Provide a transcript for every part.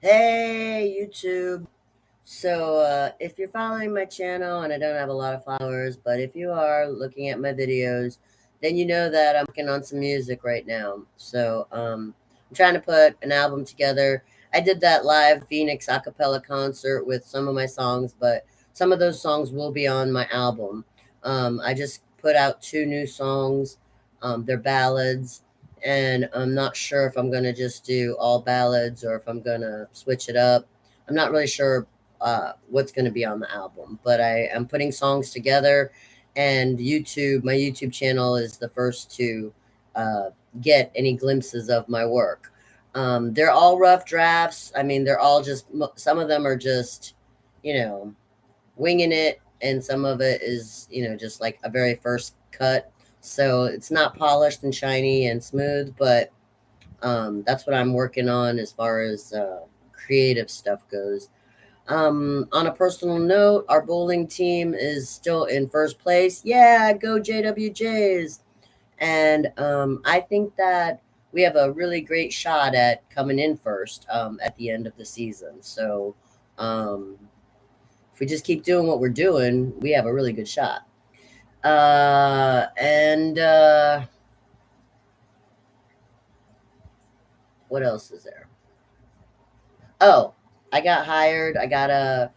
Hey, YouTube. If you're following my channel, and I don't have a lot of followers, but if you are looking at my videos, then you know that I'm working on some music right now. I'm trying to put an album together. I did that live Phoenix a cappella concert with some of my songs, but some of those songs will be on my album. I just put out two new songs. They're ballads, and I'm not sure if I'm going to just do all ballads or if I'm going to switch it up. I'm not really sure what's going to be on the album, but I am putting songs together, and my YouTube channel is the first to uh, get any glimpses of my work. They're all rough drafts. I mean, they're all just, some of them are just, you know, winging it, and some of it is, just like a very first cut. So it's not polished and shiny and smooth, but that's what I'm working on as far as creative stuff goes. On a personal note, our bowling team is still in first place. Yeah, go JWJs. And I think that we have a really great shot at coming in first at the end of the season. Um, if we just keep doing what we're doing, we have a really good shot. And What else is there? Oh, I got hired. I got a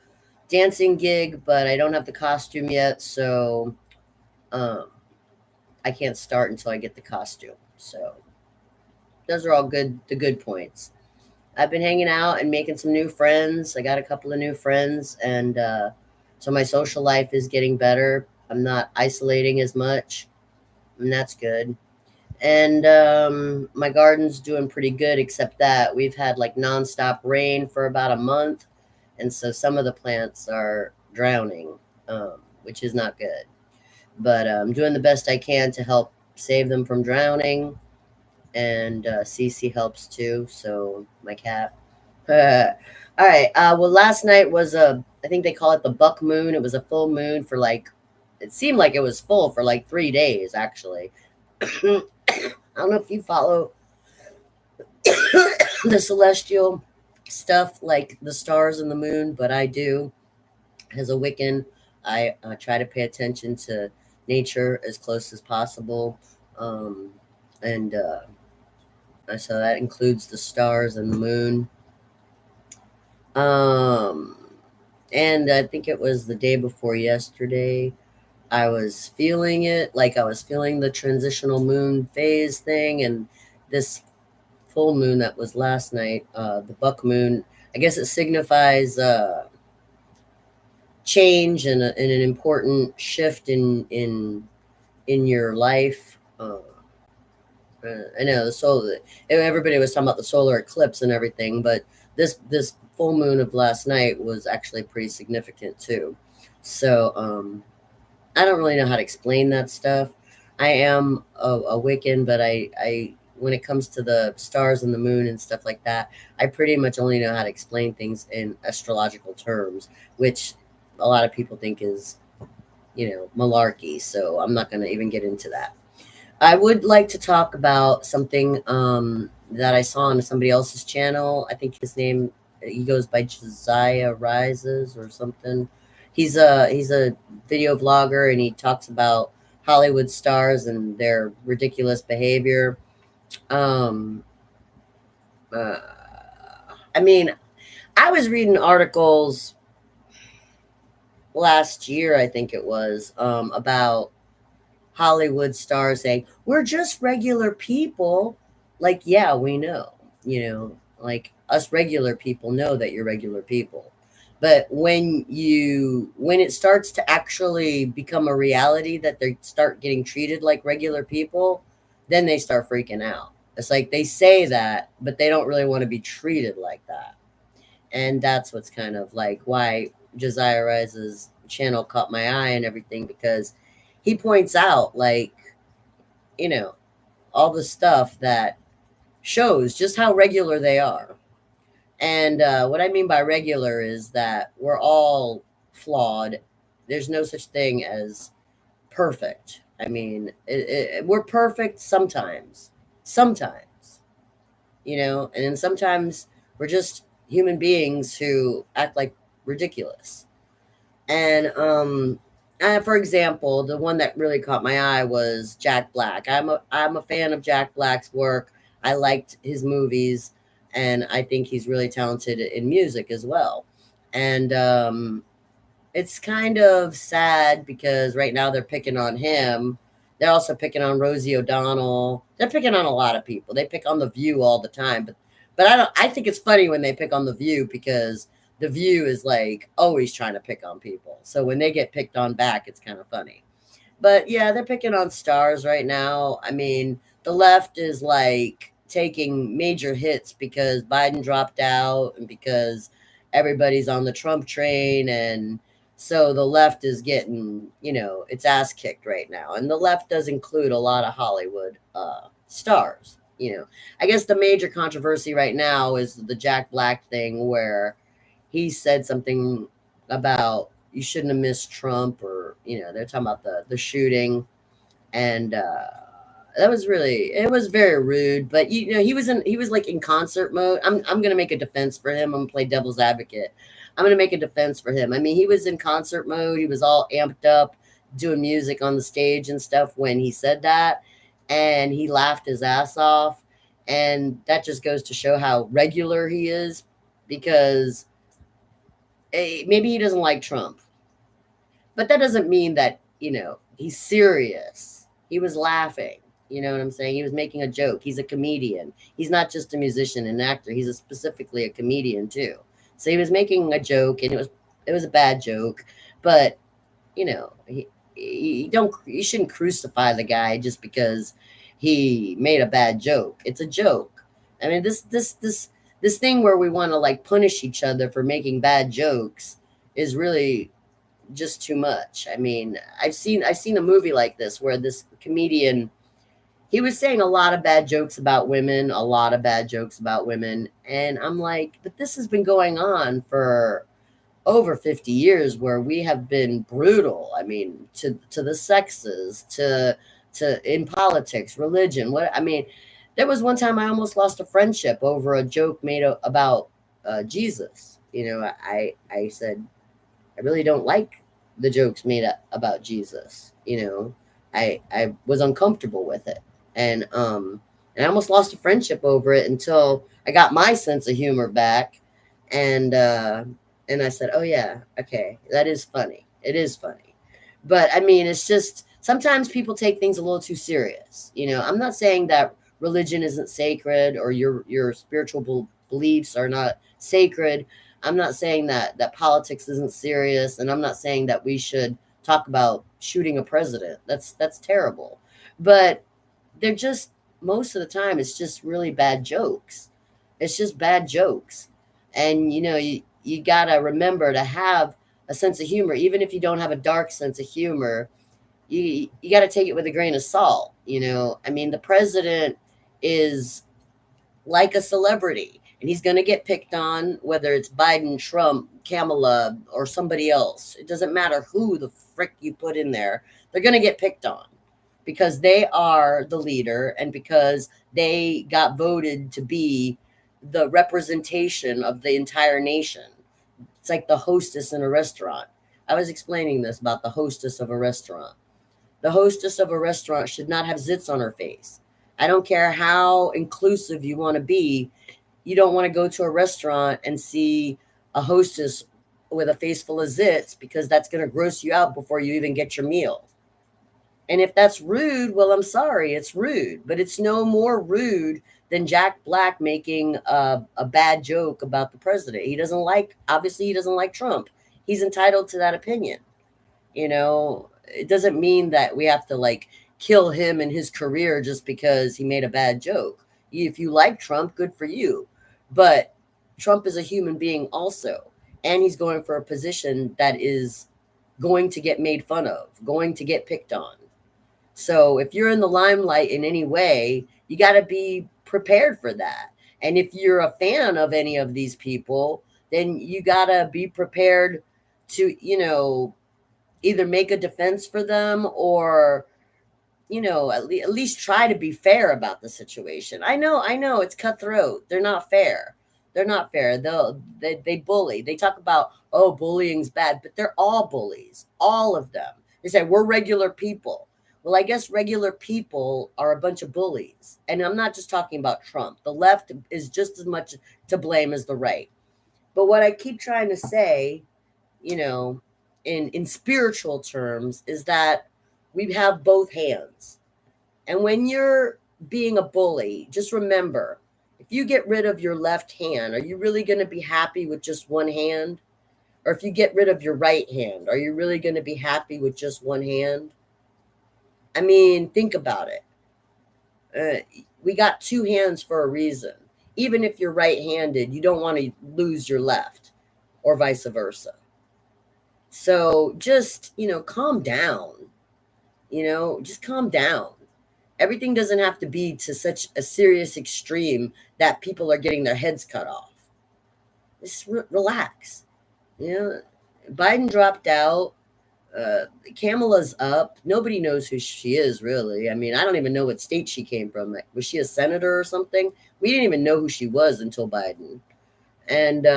dancing gig, but I don't have the costume yet, so um, I can't start until I get the costume. So those are all good, the good points. I've been hanging out and making some new friends. I got a couple of new friends, and so my social life is getting better. I'm not isolating as much, and that's good. And my garden's doing pretty good, except that we've had like nonstop rain for about a month, and so some of the plants are drowning, which is not good. But I'm doing the best I can to help save them from drowning, and Cece helps too. So my cat. All right. Well, last night was I think they call it the buck moon. It was a full moon for like, it seemed like it was full for like 3 days actually. I don't know if you follow the celestial stuff like the stars and the moon, but I do. As a Wiccan, I try to pay attention to nature as close as possible. Um, and So that includes the stars and the moon. Um, and I think it was the day before yesterday. I was feeling it, like I was feeling the transitional moon phase thing, and this full moon that was last night, the buck moon. I guess it signifies change and an important shift in your life. I know the solar. Everybody was talking about the solar eclipse and everything, but this full moon of last night was actually pretty significant too. So I don't really know how to explain that stuff. I am a Wiccan, but I when it comes to the stars and the moon and stuff like that, I pretty much only know how to explain things in astrological terms, which a lot of people think is, malarkey. So I'm not going to even get into that. I would like to talk about something that I saw on somebody else's channel. I think his name, he goes by Josiah Rises or something. He's a video vlogger, and he talks about Hollywood stars and their ridiculous behavior. Um, uh, I mean, I was reading articles last year, I think it was, about Hollywood stars saying, "We're just regular people." Like, yeah, we know, like us regular people know that you're regular people. But when it starts to actually become a reality that they start getting treated like regular people, then they start freaking out. It's like they say that, but they don't really want to be treated like that. And that's what's kind of like why Josiah Rice's channel caught my eye and everything, because he points out, like, you know all the stuff that shows just how regular they are. And what I mean by regular is that we're all flawed. There's no such thing as perfect. I mean, we're perfect sometimes, and then sometimes we're just human beings who act like ridiculous. And for example, the one that really caught my eye was Jack Black. I'm a fan of Jack Black's work. I liked his movies, and I think he's really talented in music as well. And it's kind of sad because right now they're picking on him. They're also picking on Rosie O'Donnell. They're picking on a lot of people. They pick on The View all the time, but I don't. I think it's funny when they pick on The View because The View is like always trying to pick on people. So when they get picked on back, it's kind of funny. But yeah, they're picking on stars right now. I mean, the left is like taking major hits because Biden dropped out and because everybody's on the Trump train. And so the left is getting, its ass kicked right now. And the left does include a lot of Hollywood stars. I guess the major controversy right now is the Jack Black thing where he said something about you shouldn't have missed Trump, or they're talking about the shooting, and that was really, it was very rude. But he was like in concert mode. I'm gonna make a defense for him. I'm gonna play devil's advocate. I'm gonna make a defense for him. I mean, he was in concert mode. He was all amped up, doing music on the stage and stuff when he said that, and he laughed his ass off, and that just goes to show how regular he is because maybe he doesn't like Trump, but that doesn't mean that, he's serious. He was laughing. You know what I'm saying? He was making a joke. He's a comedian. He's not just a musician and actor. He's specifically a comedian too. So he was making a joke, and it was a bad joke, but you shouldn't crucify the guy just because he made a bad joke. It's a joke. I mean, this thing where we want to like punish each other for making bad jokes is really just too much. I mean, I've seen a movie like this where this comedian, he was saying a lot of bad jokes about women, a lot of bad jokes about women, and I'm like, but this has been going on for over 50 years where we have been brutal. I mean, to the sexes, to in politics, religion. What I mean, there was one time I almost lost a friendship over a joke made about Jesus. I said I really don't like the jokes made about Jesus. I was uncomfortable with it, and I almost lost a friendship over it until I got my sense of humor back, and and I said, oh yeah, okay, that is funny. It is funny, but I mean, it's just sometimes people take things a little too serious. I'm not saying that religion isn't sacred or your spiritual beliefs are not sacred. I'm not saying that politics isn't serious, and I'm not saying that we should talk about shooting a president. That's terrible. But they're just, most of the time it's just really bad jokes. It's just bad jokes. And you got to remember to have a sense of humor even if you don't have a dark sense of humor. You got to take it with a grain of salt. I mean, the president is like a celebrity, and he's going to get picked on, whether it's Biden, Trump, Kamala, or somebody else. It doesn't matter who the frick you put in there. They're going to get picked on because they are the leader and because they got voted to be the representation of the entire nation. It's like the hostess in a restaurant. I was explaining this about the hostess of a restaurant. The hostess of a restaurant should not have zits on her face. I don't care how inclusive you want to be. You don't want to go to a restaurant and see a hostess with a face full of zits because that's going to gross you out before you even get your meal. And if that's rude, well, I'm sorry, it's rude. But it's no more rude than Jack Black making a bad joke about the president. Obviously, he doesn't like Trump. He's entitled to that opinion. It doesn't mean that we have to like kill him and his career just because he made a bad joke. If you like Trump, good for you. But Trump is a human being also. And he's going for a position that is going to get made fun of, going to get picked on. So if you're in the limelight in any way, you got to be prepared for that. And if you're a fan of any of these people, then you got to be prepared to, either make a defense for them or, at least try to be fair about the situation. I know it's cutthroat. They're not fair. They're not fair. They bully. They talk about, oh, bullying's bad, but they're all bullies, all of them. They say we're regular people. Well, I guess regular people are a bunch of bullies. And I'm not just talking about Trump. The left is just as much to blame as the right. But what I keep trying to say, you know, in spiritual terms, is that we have both hands. And when you're being a bully, just remember, if you get rid of your left hand, are you really going to be happy with just one hand? Or if you get rid of your right hand, are you really going to be happy with just one hand? I mean, think about it. We got two hands for a reason. Even if you're right handed, you don't want to lose your left or vice versa. So just, calm down. Just calm down. Everything doesn't have to be to such a serious extreme that people are getting their heads cut off. Just relax. You know, Biden dropped out. Kamala's up. Nobody knows who she is, really. I mean, I don't even know what state she came from. Like, was she a senator or something? We didn't even know who she was until Biden. And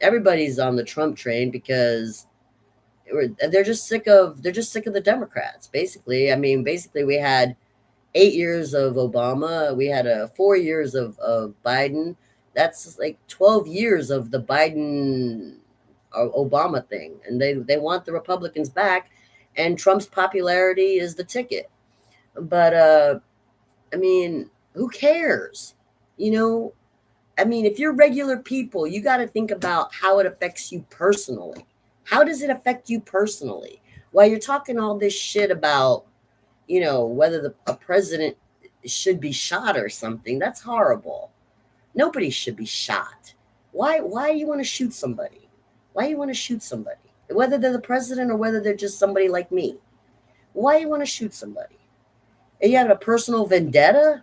everybody's on the Trump train because they're just sick of the Democrats. Basically, I mean, basically we had 8 years of Obama. We had 4 years of Biden. That's like 12 years of the Biden Obama thing. And they want the Republicans back. And Trump's popularity is the ticket. But, I mean, who cares? You know, I mean, if you're regular people, you got to think about how it affects you personally. How does it affect you personally? While you're talking all this shit about, whether a president should be shot or something, that's horrible. Nobody should be shot. Why you want to shoot somebody? Why you want to shoot somebody? Whether they're the president or whether they're just somebody like me. Why you want to shoot somebody? And you have a personal vendetta?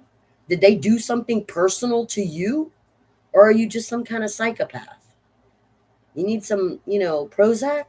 Did they do something personal to you? Or are you just some kind of psychopath? You need some, Prozac?